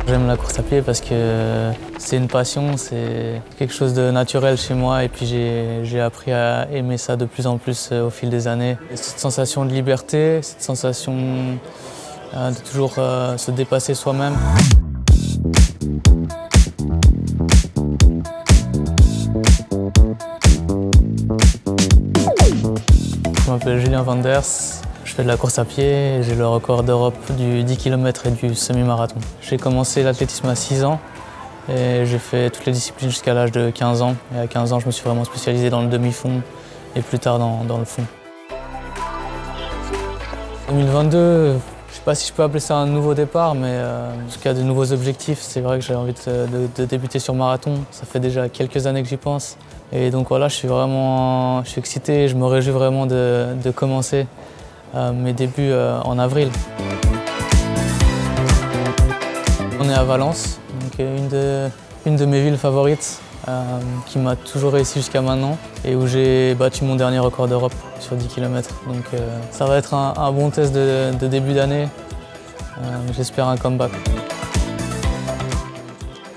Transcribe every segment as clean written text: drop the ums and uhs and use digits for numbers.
J'aime la course à pied parce que c'est une passion, c'est quelque chose de naturel chez moi et puis j'ai appris à aimer ça de plus en plus au fil des années. Cette sensation de liberté, cette sensation de toujours se dépasser soi-même. Je m'appelle Julien Vanders, je fais de la course à pied et j'ai le record d'Europe du 10 km et du semi-marathon. J'ai commencé l'athlétisme à 6 ans et j'ai fait toutes les disciplines jusqu'à l'âge de 15 ans. Et à 15 ans, je me suis vraiment spécialisé dans le demi-fond et plus tard dans le fond. 2022, je ne sais pas si je peux appeler ça un nouveau départ, mais en tout cas de nouveaux objectifs. C'est vrai que j'ai envie de débuter sur marathon. Ça fait déjà quelques années que j'y pense. Et donc voilà, je suis excité, je me réjouis vraiment de commencer mes débuts en avril. On est à Valence, donc une de mes villes favorites qui m'a toujours réussi jusqu'à maintenant et où j'ai battu mon dernier record d'Europe sur 10 km. Donc ça va être un bon test de début d'année. J'espère un comeback.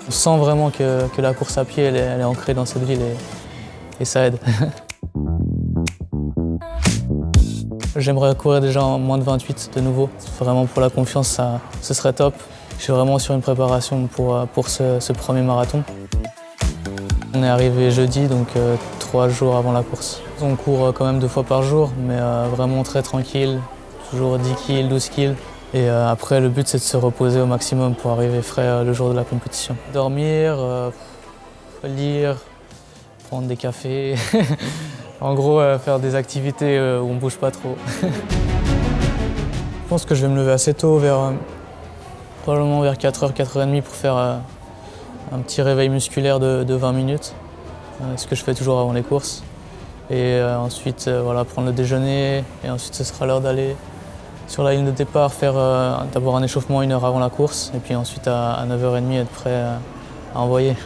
On sent vraiment que la course à pied elle est ancrée dans cette ville et ça aide. J'aimerais courir déjà en moins de 28 de nouveau. Vraiment pour la confiance, ce serait top. Je suis vraiment sur une préparation pour ce premier marathon. On est arrivé jeudi, donc 3 jours avant la course. On court quand même 2 fois par jour, mais vraiment très tranquille, toujours 10 kg, 12 kg. Et après, le but, c'est de se reposer au maximum pour arriver frais le jour de la compétition. Dormir, lire, prendre des cafés. En gros, faire des activités où on ne bouge pas trop. Je pense que je vais me lever assez tôt, probablement vers 4h, 4h30 pour faire un petit réveil musculaire de 20 minutes, ce que je fais toujours avant les courses. Et ensuite, voilà, prendre le déjeuner et ensuite ce sera l'heure d'aller sur la ligne de départ, faire d'abord un échauffement 1 heure avant la course et puis ensuite à 9h30 être prêt à envoyer.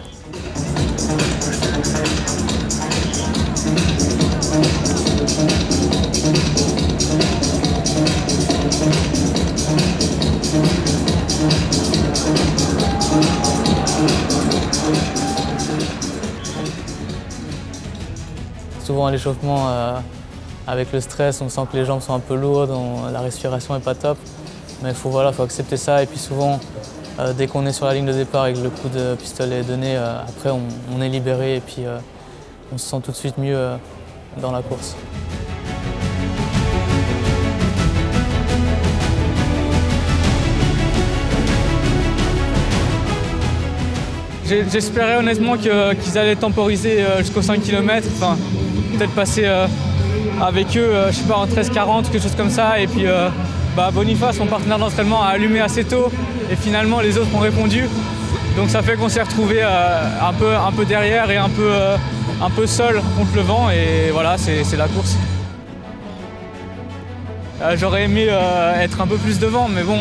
Souvent à l'échauffement, avec le stress, on sent que les jambes sont un peu lourdes, la respiration n'est pas top. Mais il faut accepter ça. Et puis souvent, dès qu'on est sur la ligne de départ et que le coup de pistolet est donné, après on est libéré et puis on se sent tout de suite mieux dans la course. J'espérais honnêtement qu'ils allaient temporiser jusqu'aux 5 km, enfin, peut-être passer avec eux, je sais pas, en 13-40, quelque chose comme ça. Et puis Boniface, mon partenaire d'entraînement, a allumé assez tôt et finalement les autres ont répondu. Donc ça fait qu'on s'est retrouvés un peu derrière et un peu seul contre le vent et voilà, c'est la course. J'aurais aimé être un peu plus devant, mais bon,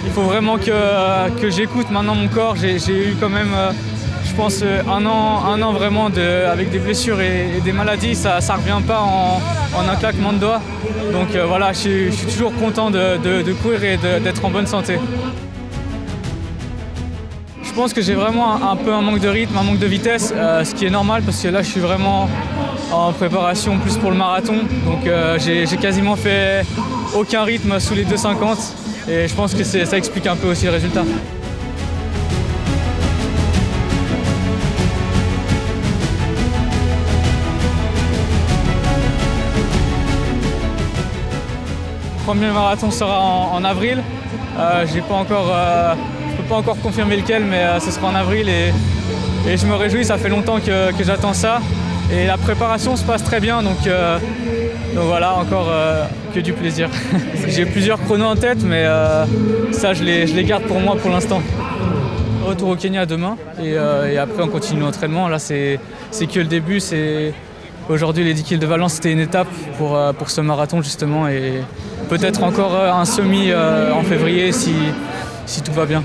il faut vraiment que j'écoute maintenant mon corps. J'ai eu quand même, je pense, un an vraiment avec des blessures et des maladies. Ça ne revient pas en un claquement de doigts. Donc voilà, je suis toujours content de courir et d'être en bonne santé. Je pense que j'ai vraiment un peu un manque de rythme, un manque de vitesse, ce qui est normal parce que là je suis vraiment en préparation plus pour le marathon. Donc j'ai quasiment fait aucun rythme sous les 2,50 et je pense que ça explique un peu aussi le résultat. Le premier marathon sera en avril. Je ne peux pas encore confirmer lequel, mais ce sera en avril et je me réjouis, ça fait longtemps que j'attends ça. Et la préparation se passe très bien, donc voilà, encore que du plaisir. J'ai plusieurs chronos en tête, mais ça je les garde pour moi pour l'instant. Retour au Kenya demain et après on continue l'entraînement. Là c'est que le début. Aujourd'hui les 10 km de Valence c'était une étape pour ce marathon justement et peut-être encore un semi en février si tout va bien.